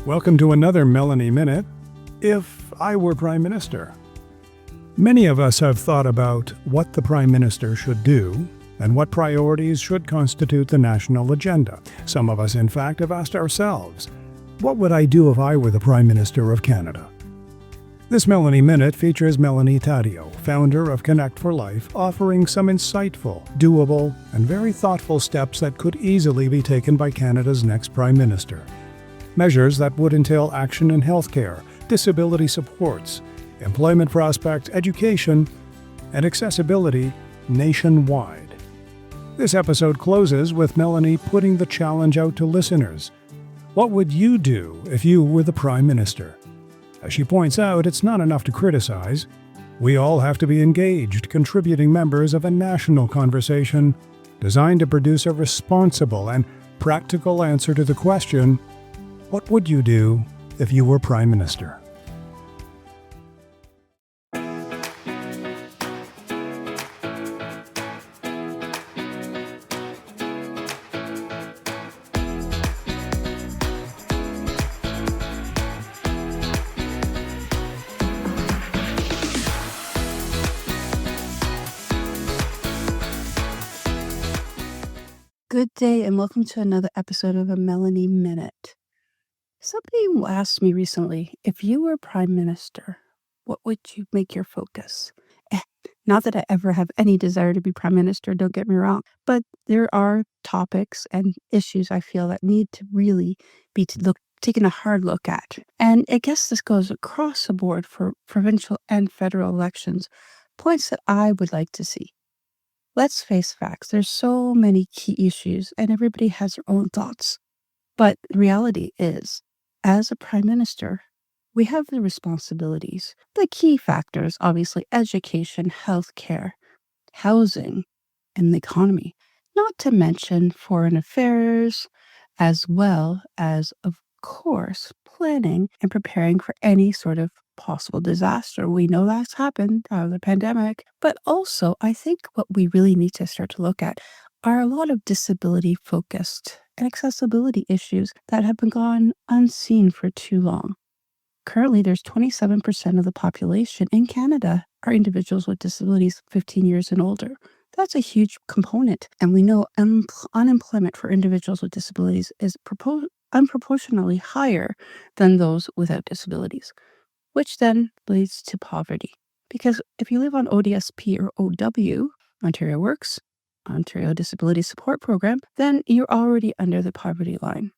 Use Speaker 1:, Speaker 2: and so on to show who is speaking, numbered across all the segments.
Speaker 1: Welcome to another Melanie Minute. If I were Prime Minister. Many of us have thought about what the Prime Minister should do and what priorities should constitute the national agenda. Some of us, in fact, have asked ourselves, what would I do if I were the Prime Minister of Canada? This Melanie Minute features Melanie Taddeo, founder of Connect for Life, offering some insightful, doable, and very thoughtful steps that could easily be taken by Canada's next Prime Minister. Measures that would entail action in healthcare, disability supports, employment prospects, education, and accessibility nationwide. This episode closes with Melanie putting the challenge out to listeners. What would you do if you were the Prime Minister? As she points out, it's not enough to criticize. We all have to be engaged, contributing members of a national conversation designed to produce a responsible and practical answer to the question, what would you do if you were Prime Minister?
Speaker 2: Good day and welcome to another episode of a Melanie Minute. Somebody asked me recently, if you were Prime Minister, what would you make your focus? Not that I ever have any desire to be Prime Minister, don't get me wrong, but there are topics and issues I feel that need to really be taken a hard look at. And I guess this goes across the board for provincial and federal elections, points that I would like to see. Let's face facts. There's so many key issues and everybody has their own thoughts. But the reality is, as a Prime Minister, we have the responsibilities. The key factors, obviously, education, healthcare, housing, and the economy. Not to mention foreign affairs, as well as, of course, planning and preparing for any sort of possible disaster. We know that's happened out of the pandemic, but also I think what we really need to start to look at are a lot of disability focused and accessibility issues that have been gone unseen for too long. Currently, there's 27% of the population in Canada are individuals with disabilities 15 years and older. That's a huge component, and we know unemployment for individuals with disabilities is unproportionately higher than those without disabilities, which then leads to poverty. Because if you live on ODSP or OW, Ontario Works, Ontario Disability Support Program, then you're already under the poverty line.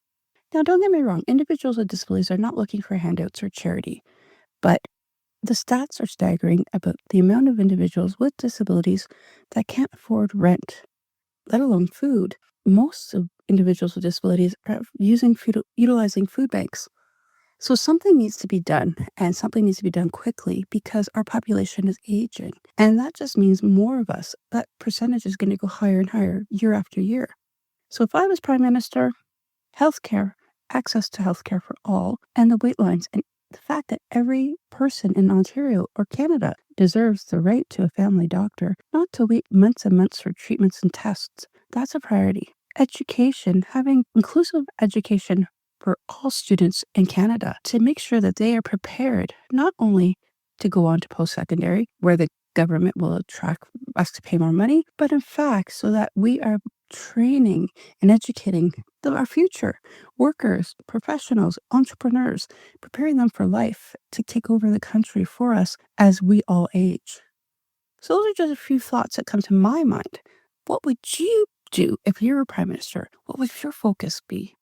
Speaker 2: Now, don't get me wrong, individuals with disabilities are not looking for handouts or charity, but the stats are staggering about the amount of individuals with disabilities that can't afford rent, let alone food. Most of individuals with disabilities are utilizing food banks. So something needs to be done, and something needs to be done quickly because our population is aging. And that just means more of us. That percentage is going to go higher and higher year after year. So if I was Prime Minister, healthcare, access to healthcare for all, and the wait lines, and the fact that every person in Ontario or Canada deserves the right to a family doctor, not to wait months and months for treatments and tests, that's a priority. Education, having inclusive education for all students in Canada to make sure that they are prepared not only to go on to post-secondary, where the government will attract us to pay more money, but in fact, so that we are training and educating our future workers, professionals, entrepreneurs, preparing them for life to take over the country for us as we all age. So those are just a few thoughts that come to my mind. What would you do if you were Prime Minister? What would your focus be?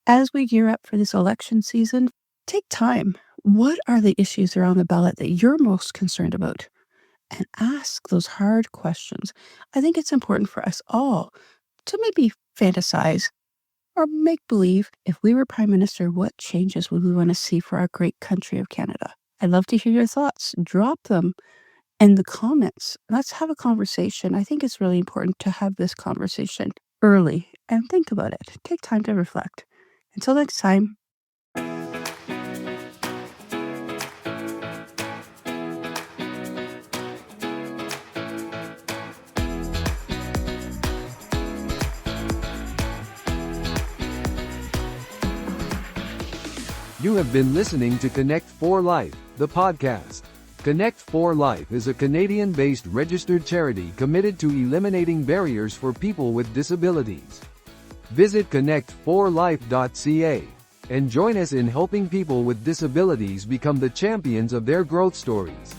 Speaker 2: As we gear up for this election season, take time. What are the issues that are on the ballot that you're most concerned about? And ask those hard questions. I think it's important for us all to maybe fantasize or make believe if we were Prime Minister, what changes would we want to see for our great country of Canada? I'd love to hear your thoughts. Drop them in the comments. Let's have a conversation. I think it's really important to have this conversation early and think about it. Take time to reflect. Until next time.
Speaker 3: You have been listening to Connect for Life, the podcast. Connect for Life is a Canadian-based registered charity committed to eliminating barriers for people with disabilities. Visit connectforlife.ca and join us in helping people with disabilities become the champions of their growth stories.